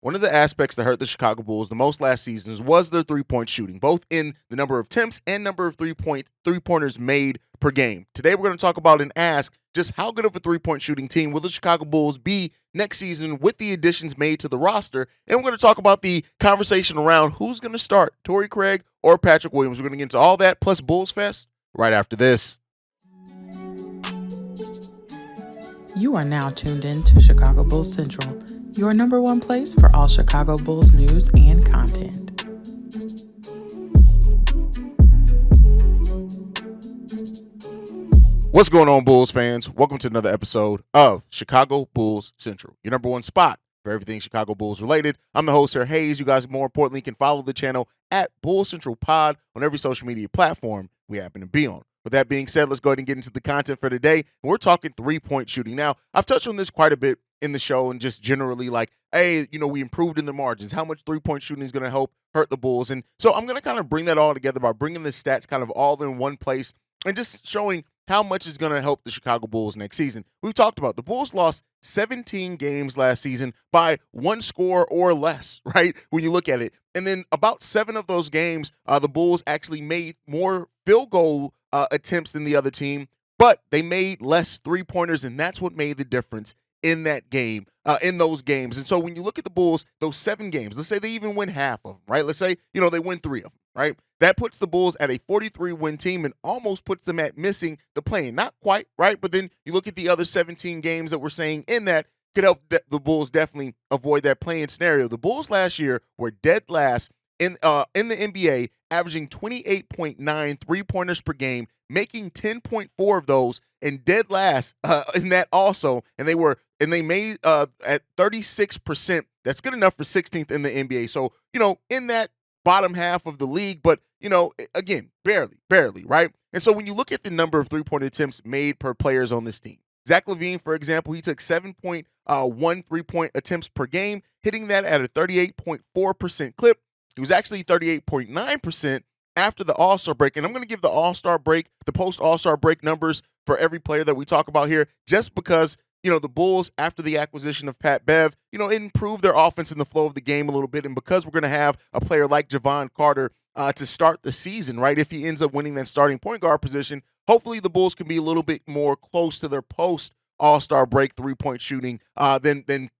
One of the aspects that hurt the Chicago Bulls the most last season was their three-point shooting, both in the number of attempts and number of three-pointers made per game. Today we're going to talk about and ask just how good of a three-point shooting team will the Chicago Bulls be next season with the additions made to the roster. And we're going to talk about the conversation around who's going to start, Torrey Craig or Patrick Williams. We're going to get into all that plus Bulls Fest right after this. You are now tuned in to Chicago Bulls Central, your number one place for all Chicago Bulls news and content. What's going on, Bulls fans? Welcome to another episode of Chicago Bulls Central, your number one spot for everything Chicago Bulls related. I'm the host here, Haize. You guys, more importantly, can follow the channel at Bulls Central Pod on every social media platform we happen to be on. With that being said, let's go ahead and get into the content for today. And we're talking three-point shooting. Now, I've touched on this quite a bit in the show and just generally like, hey, we improved in the margins. How much three-point shooting is going to help hurt the Bulls? And so I'm going to kind of bring that all together by bringing the stats kind of all in one place and just showing how much is going to help the Chicago Bulls next season. We've talked about the Bulls lost 17 games last season by one score or less, right? When you look at it. And then about 7 of those games, the Bulls actually made more field goal attempts than the other team, but they made less three-pointers, and that's what made the difference in that game, in those games. And so when you look at the Bulls, those 7 games, let's say they even win half of them, right? Let's say, they win 3 of them, right? That puts the Bulls at a 43-win team and almost puts them at missing the play-in. Not quite, right? But then you look at the other 17 games that we're saying in that could help the Bulls definitely avoid that play-in scenario. The Bulls last year were dead last in the NBA, averaging 28.9 three-pointers per game, making 10.4 of those, and dead last in that also. And they made at 36%. That's good enough for 16th in the NBA. So, in that bottom half of the league, but again, barely, right? And so when you look at the number of three-point attempts made per players on this team, Zach LaVine, for example, he took 7.1 three-point attempts per game, hitting that at a 38.4% clip. He was actually 38.9% after the All-Star break. And I'm going to give the All-Star break, the post-All-Star break numbers for every player that we talk about here, just because, the Bulls, after the acquisition of Pat Bev, it improved their offense in the flow of the game a little bit. And because we're going to have a player like Javon Carter to start the season, right, if he ends up winning that starting point guard position, hopefully the Bulls can be a little bit more close to their post-All-Star break three-point shooting than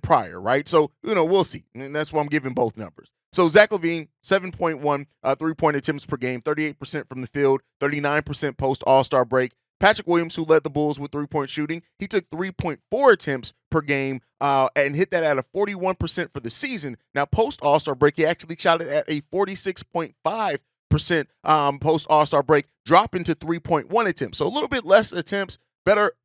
prior, right? So, we'll see. And that's why I'm giving both numbers. So Zach LaVine, 7.1 three-point attempts per game, 38% from the field, 39% post-All-Star break. Patrick Williams, who led the Bulls with three-point shooting, he took 3.4 attempts per game and hit that at a 41% for the season. Now, post-All-Star break, he actually shot it at a 46.5% post-All-Star break, dropping to 3.1 attempts. So a little bit less attempts,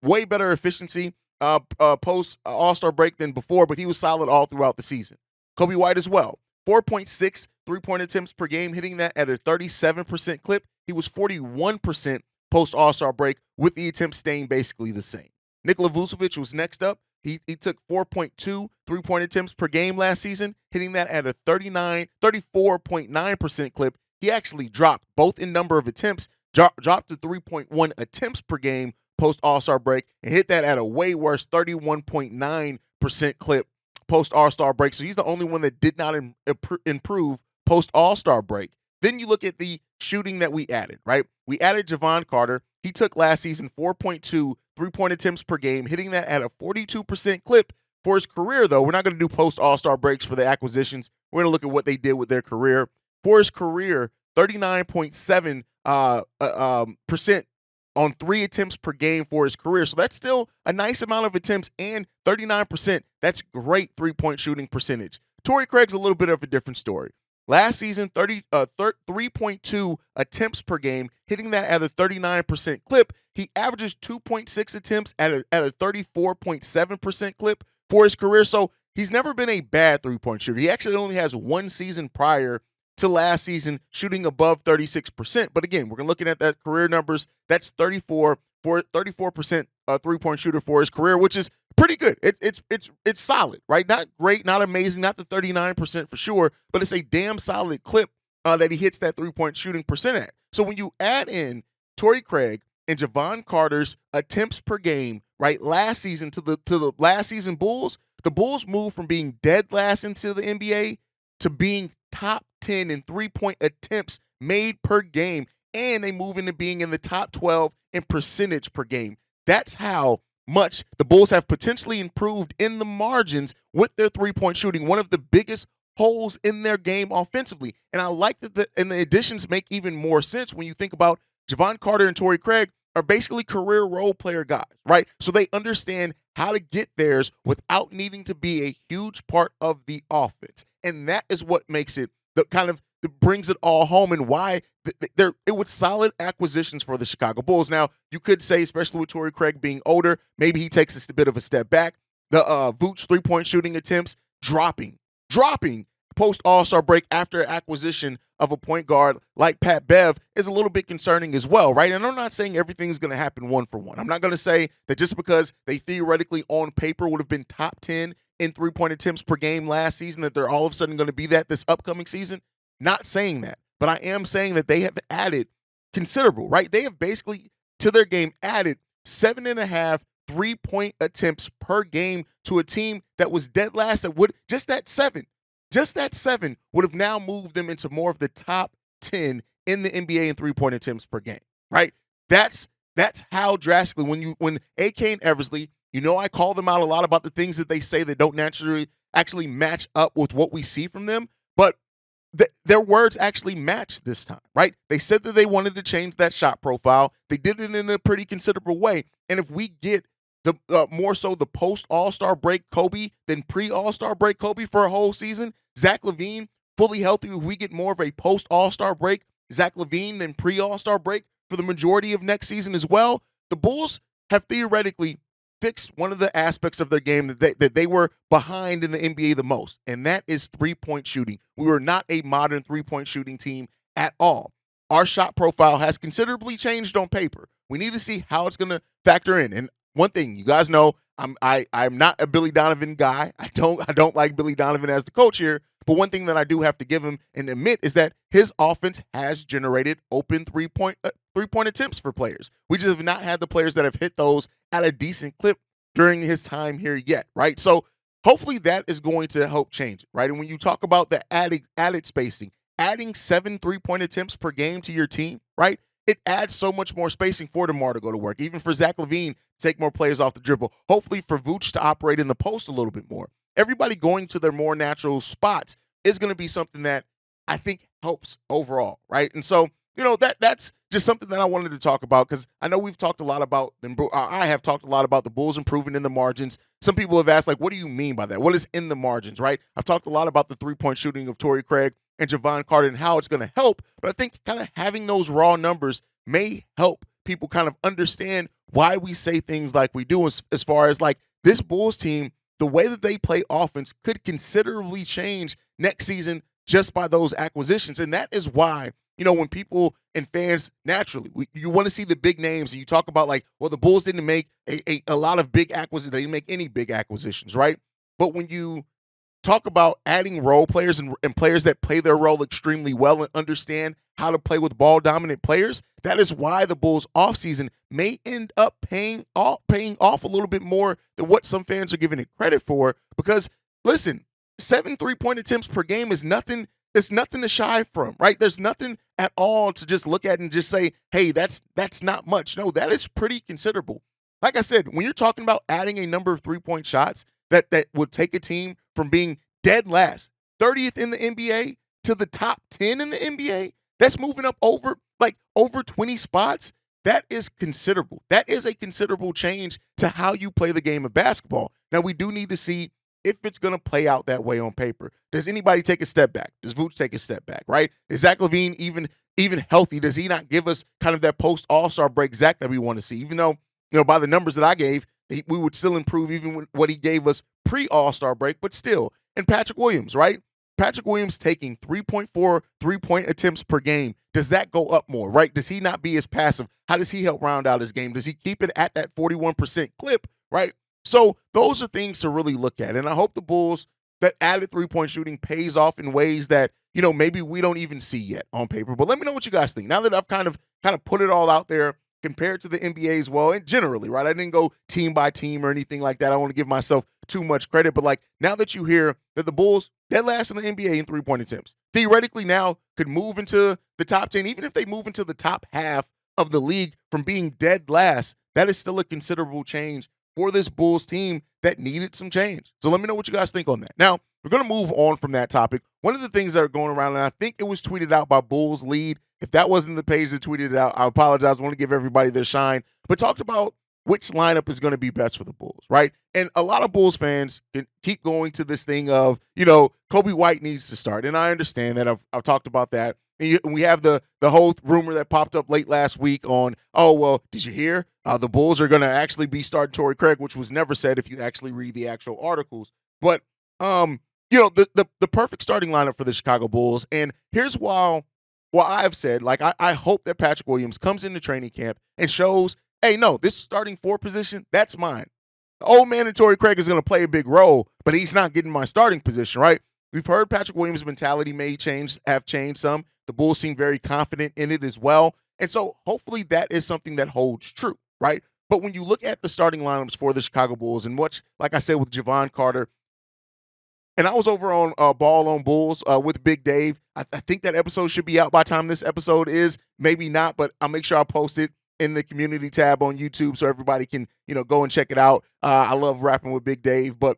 way better efficiency post-All-Star break than before, but he was solid all throughout the season. Kobe White as well. 4.6 three-point attempts per game, hitting that at a 37% clip. He was 41% post-All-Star break, with the attempts staying basically the same. Nikola Vucevic was next up. He took 4.2 three-point attempts per game last season, hitting that at a 34.9% clip. He actually dropped both in number of attempts, dropped to 3.1 attempts per game post-All-Star break, and hit that at a way worse 31.9% clip post-All-Star break. So he's the only one that did not improve post-All-Star break. Then you look at the shooting that we added, right? We added Javon Carter. He took last season 4.2 three-point attempts per game, hitting that at a 42% clip for his career, though. We're not going to do post-All-Star breaks for the acquisitions. We're going to look at what they did with their career. For his career, 39.7% percent on 3 attempts per game for his career. So that's still a nice amount of attempts, and 39%. That's great three-point shooting percentage. Torrey Craig's a little bit of a different story. Last season, 3.2 attempts per game, hitting that at a 39% clip. He averages 2.6 attempts at a 34.7% clip for his career. So he's never been a bad three-point shooter. He actually only has one season prior to last season shooting above 36%. But again, we're looking at that career numbers. That's 34% three-point shooter for his career, which is pretty good. It's solid, right? Not great, not amazing, not the 39% for sure, but it's a damn solid clip that he hits that three-point shooting percent at. So when you add in Torrey Craig and Javon Carter's attempts per game, right, last season to the last season Bulls, the Bulls moved from being dead last into the NBA to being top 10 in three-point attempts made per game, and they move into being in the top 12 in percentage per game. That's how much the Bulls have potentially improved in the margins with their three-point shooting, one of the biggest holes in their game offensively. And I like that the additions make even more sense when you think about Javon Carter and Torrey Craig are basically career role player guys, right? So they understand how to get theirs without needing to be a huge part of the offense. And that is what makes it the kind of brings it all home, and why it was solid acquisitions for the Chicago Bulls. Now, you could say, especially with Torrey Craig being older, maybe he takes a bit of a step back. The Vooch three-point shooting attempts dropping post All-Star break after acquisition of a point guard like Pat Bev is a little bit concerning as well, right? And I'm not saying everything's going to happen one for one. I'm not going to say that just because they theoretically on paper would have been top 10 in three-point attempts per game last season that they're all of a sudden going to be that this upcoming season. Not saying that, but I am saying that they have added considerable, right? They have basically, to their game, added 7.5 three-point attempts per game to a team that was dead last. That would just that seven would have now moved them into more of the top 10 in the NBA in three-point attempts per game, right? That's how drastically when AK and Eversley, I call them out a lot about the things that they say that don't naturally actually match up with what we see from them, but their words actually match this time, right? They said that they wanted to change that shot profile. They did it in a pretty considerable way. And if we get the more so the post-All-Star break Kobe than pre-All-Star break Kobe for a whole season, Zach LaVine fully healthy, if we get more of a post-All-Star break Zach LaVine than pre-All-Star break for the majority of next season as well, the Bulls have theoretically fixed one of the aspects of their game that they were behind in the NBA the most, and that is three-point shooting. We were not a modern three-point shooting team at all. Our shot profile has considerably changed on paper. We need to see how it's going to factor in. And one thing, you guys know, I'm not a Billy Donovan guy. I don't like Billy Donovan as the coach here. But one thing that I do have to give him and admit is that his offense has generated open three-point attempts for players. We just have not had the players that have hit those at a decent clip during his time here yet, right? So hopefully that is going to help change it, right? And when you talk about the added spacing, adding 7 three-point attempts per game to your team, right? It adds so much more spacing for DeMar to go to work, even for Zach LaVine to take more players off the dribble, hopefully for Vooch to operate in the post a little bit more. Everybody going to their more natural spots is going to be something that I think helps overall, right? And so, that's just something that I wanted to talk about because I know we've talked a lot about them. I have talked a lot about the Bulls improving in the margins. Some people have asked, what do you mean by that? What is in the margins, right? I've talked a lot about the three-point shooting of Torrey Craig and Javon Carter and how it's going to help, but I think kind of having those raw numbers may help people kind of understand why we say things like we do as far as this Bulls team, the way that they play offense could considerably change next season just by those acquisitions. And that is why, when people and fans naturally, you want to see the big names and you talk about the Bulls didn't make a lot of big acquisitions. They didn't make any big acquisitions, right? But when you talk about adding role players and players that play their role extremely well and understand how to play with ball-dominant players, that is why the Bulls' offseason may end up paying off a little bit more than what some fans are giving it credit for. Because, listen, 7 three-point attempts per game is nothing. It's nothing to shy from, right? There's nothing at all to just look at and just say, hey, that's not much. No, that is pretty considerable. Like I said, when you're talking about adding a number of three-point shots that would take a team from being dead last, 30th in the NBA to the top 10 in the NBA, that's moving up over 20 spots. That is considerable. That is a considerable change to how you play the game of basketball. Now, we do need to see if it's going to play out that way on paper. Does anybody take a step back? Does Vooch take a step back, right? Is Zach LaVine even healthy? Does he not give us kind of that post-All-Star break Zach that we want to see? Even though, by the numbers that I gave, we would still improve even with what he gave us pre-All-Star break, but still. And Patrick Williams, right? Patrick Williams taking 3.4 three-point attempts per game. Does that go up more, right? Does he not be as passive? How does he help round out his game? Does he keep it at that 41% clip, right? So those are things to really look at. And I hope the Bulls, that added three-point shooting pays off in ways that, maybe we don't even see yet on paper. But let me know what you guys think. Now that I've kind of put it all out there compared to the NBA as well, and generally, right? I didn't go team by team or anything like that. I want to give myself too much credit, but like now that you hear that the Bulls dead last in the NBA in 3-point attempts, theoretically now could move into the top 10, even if they move into the top half of the league from being dead last, that is still a considerable change for this Bulls team that needed some change. So let me know what you guys think on that. Now, we're going to move on from that topic. One of the things that are going around, and I think it was tweeted out by Bulls Lead. If that wasn't the page that tweeted it out, I apologize. I want to give everybody their shine. But talked about which lineup is going to be best for the Bulls, right? And a lot of Bulls fans can keep going to this thing of, Kobe White needs to start. And I understand that. I've talked about that. And we have the whole rumor that popped up late last week on, did you hear? The Bulls are going to actually be starting Torrey Craig, which was never said if you actually read the actual articles. But, the perfect starting lineup for the Chicago Bulls. And here's why I've said, like, I hope that Patrick Williams comes into training camp and shows, hey, no, this starting 4 position, that's mine. The old man and Torrey Craig is going to play a big role, but he's not getting my starting position, right? We've heard Patrick Williams' mentality have changed some. The Bulls seem very confident in it as well. And so hopefully that is something that holds true, right? But when you look at the starting lineups for the Chicago Bulls and what, like I said, with Javon Carter, and I was over on Ball on Bulls with Big Dave. I think that episode should be out by the time this episode is. Maybe not, but I'll make sure I post it in the community tab on YouTube so everybody can, go and check it out. I love rapping with Big Dave, but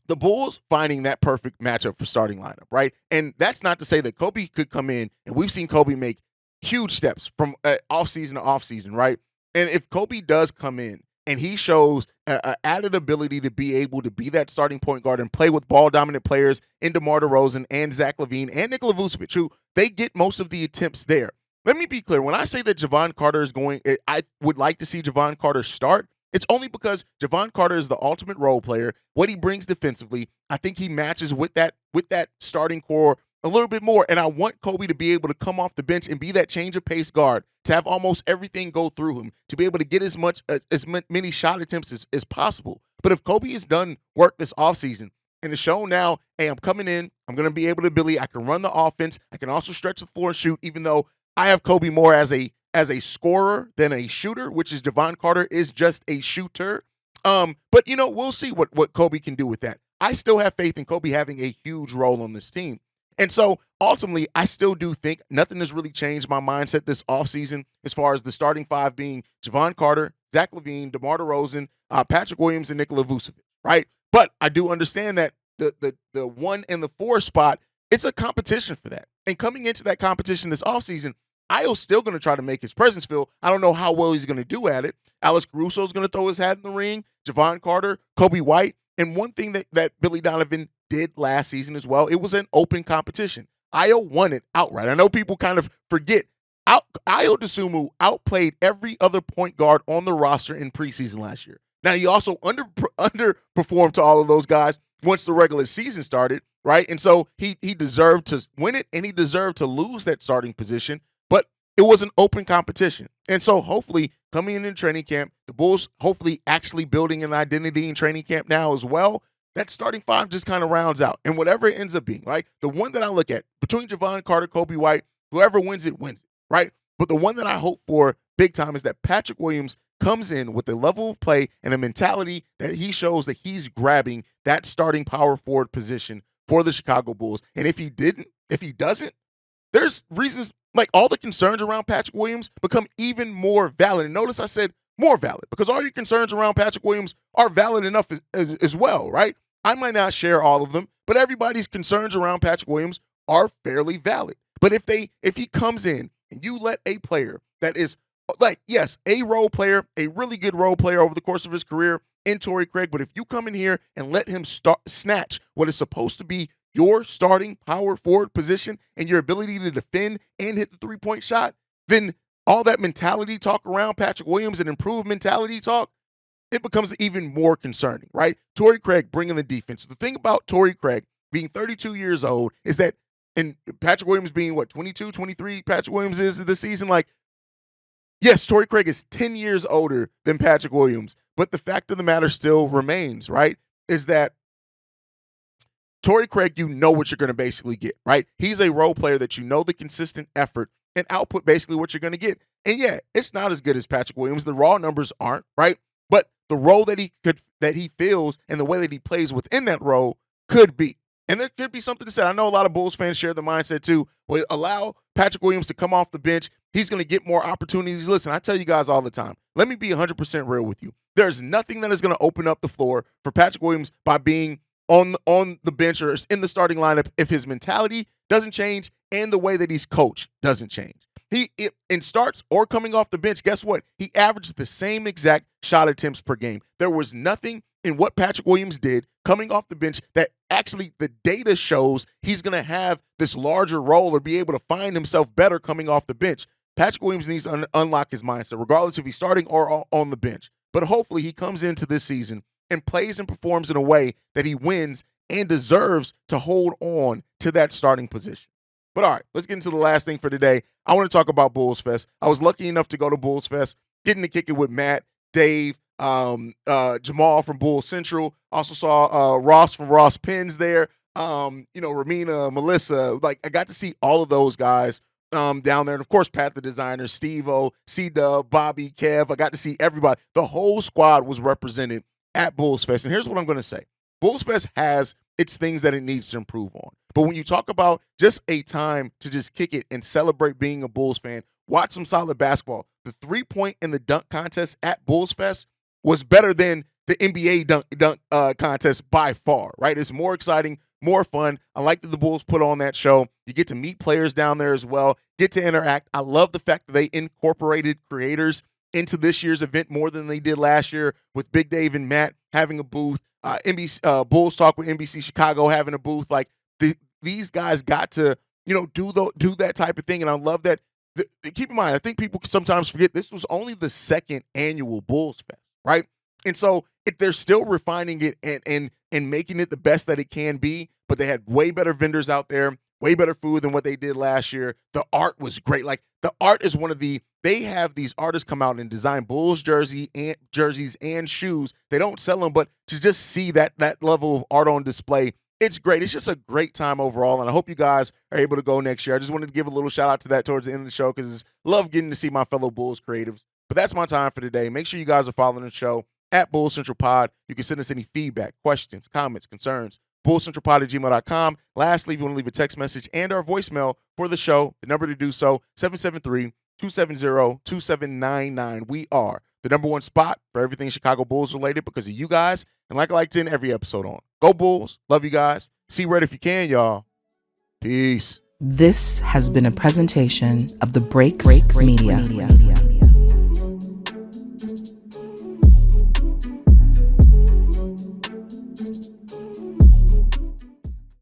the Bulls finding that perfect matchup for starting lineup, right? And that's not to say that Kobe could come in, and we've seen Kobe make huge steps from offseason to offseason, right? And if Kobe does come in and he shows an added ability to be able to be that starting point guard and play with ball-dominant players in DeMar DeRozan and Zach LaVine and Nikola Vucevic, who they get most of the attempts there. Let me be clear. When I say that Javon Carter is I would like to see Javon Carter start. It's only because Javon Carter is the ultimate role player. What he brings defensively, I think he matches with that starting core a little bit more. And I want Kobe to be able to come off the bench and be that change of pace guard, to have almost everything go through him, to be able to get as many shot attempts as possible. But if Kobe has done work this offseason and is shown now, hey, I'm coming in, I'm going to be able to I can run the offense, I can also stretch the floor and shoot, even though I have Kobe more as a scorer than a shooter, which is Javon Carter is just a shooter. But we'll see what Kobe can do with that. I still have faith in Kobe having a huge role on this team. And so ultimately, I still do think nothing has really changed my mindset this offseason as far as the starting 5 being Javon Carter, Zach LaVine, DeMar DeRozan, Patrick Williams, and Nikola Vucevic, right? But I do understand that the 1 and the 4 spot, it's a competition for that. And coming into that competition this offseason, Io's still going to try to make his presence feel. I don't know how well he's going to do at it. Alex Caruso is going to throw his hat in the ring, Javon Carter, Kobe White. And one thing that Billy Donovan did last season as well, it was an open competition. Io won it outright. I know people kind of forget. Io DeSumo outplayed every other point guard on the roster in preseason last year. Now, he also underperformed to all of those guys once the regular season started, right? And so he deserved to win it, and he deserved to lose that starting position. But it was an open competition. And so hopefully coming in training camp, the Bulls hopefully actually building an identity in training camp now as well, that starting 5 just kind of rounds out. And whatever it ends up being, right? The one that I look at, between Javon Carter, Kobe White, whoever wins it, right? But the one that I hope for big time is that Patrick Williams comes in with a level of play and a mentality that he shows that he's grabbing that starting power forward position for the Chicago Bulls. And if he doesn't, there's reasons, like all the concerns around Patrick Williams become even more valid. And notice I said more valid, because all your concerns around Patrick Williams are valid enough as well, right? I might not share all of them, but everybody's concerns around Patrick Williams are fairly valid. But if he comes in and you let a player that is, like, yes, a role player, a really good role player over the course of his career in Torrey Craig, but if you come in here and let him snatch what is supposed to be your starting power forward position and your ability to defend and hit the three-point shot, then all that mentality talk around Patrick Williams and improved mentality talk, it becomes even more concerning, right? Torrey Craig bringing the defense. The thing about Torrey Craig being 32 years old is that, and Patrick Williams being, 22, 23, Patrick Williams is this season, like, yes, Torrey Craig is 10 years older than Patrick Williams, but the fact of the matter still remains, right, is that Torrey Craig, you know what you're going to basically get, right? He's a role player that you know the consistent effort and output basically what you're going to get. And yeah, it's not as good as Patrick Williams. The raw numbers aren't, right? But the role that he feels and the way that he plays within that role could be. And there could be something to say. I know a lot of Bulls fans share the mindset too. Well, allow Patrick Williams to come off the bench. He's going to get more opportunities. Listen, I tell you guys all the time, let me be 100% real with you. There's nothing that is going to open up the floor for Patrick Williams by being on the bench or in the starting lineup if his mentality doesn't change and the way that he's coached doesn't change. In starts or coming off the bench, guess what? He averaged the same exact shot attempts per game. There was nothing in what Patrick Williams did coming off the bench that actually the data shows he's going to have this larger role or be able to find himself better coming off the bench. Patrick Williams needs to unlock his mindset, regardless if he's starting or on the bench. But hopefully he comes into this season and plays and performs in a way that he wins and deserves to hold on to that starting position. But all right, let's get into the last thing for today. I want to talk about Bulls Fest. I was lucky enough to go to Bulls Fest, getting to kick it with Matt, Dave, Jamal from Bull Central. Also saw Ross from Ross Pens there. Ramina, Melissa. Like, I got to see all of those guys down there. And of course, Pat the designer, Steve-O, C-Dub, Bobby, Kev. I got to see everybody. The whole squad was represented at Bulls Fest. And here's what I'm going to say. Bulls Fest has its things that it needs to improve on. But when you talk about just a time to just kick it and celebrate being a Bulls fan, watch some solid basketball. The 3-point and the dunk contest at Bulls Fest was better than the NBA dunk contest by far, right? It's more exciting, more fun. I like that the Bulls put on that show. You get to meet players down there as well, get to interact. I love the fact that they incorporated creators into this year's event more than they did last year with Big Dave and Matt having a booth, NBC Bulls Talk with NBC Chicago having a booth. Like, these guys got to, do that type of thing. And I love that. Keep in mind, I think people sometimes forget this was only the second annual Bulls Fest, right? And so they're still refining it and making it the best that it can be, but they had way better vendors out there, way better food than what they did last year. The art was great. Like, the art is they have these artists come out and design Bulls jerseys and shoes. They don't sell them, but to just see that level of art on display, it's great. It's just a great time overall, and I hope you guys are able to go next year. I just wanted to give a little shout out to that towards the end of the show because I love getting to see my fellow Bulls creatives. But that's my time for today. Make sure you guys are following the show at Bulls Central Pod. You can send us any feedback, questions, comments, concerns, bullcentralpod@gmail.com. Lastly, if you want to leave a text message and our voicemail for the show, the number to do so, 773-270-2799. We are the number one spot for everything Chicago Bulls related because of you guys. And like I like to end every episode on, go Bulls. Love you guys. See red if you can, y'all. Peace. This has been a presentation of the Break Media.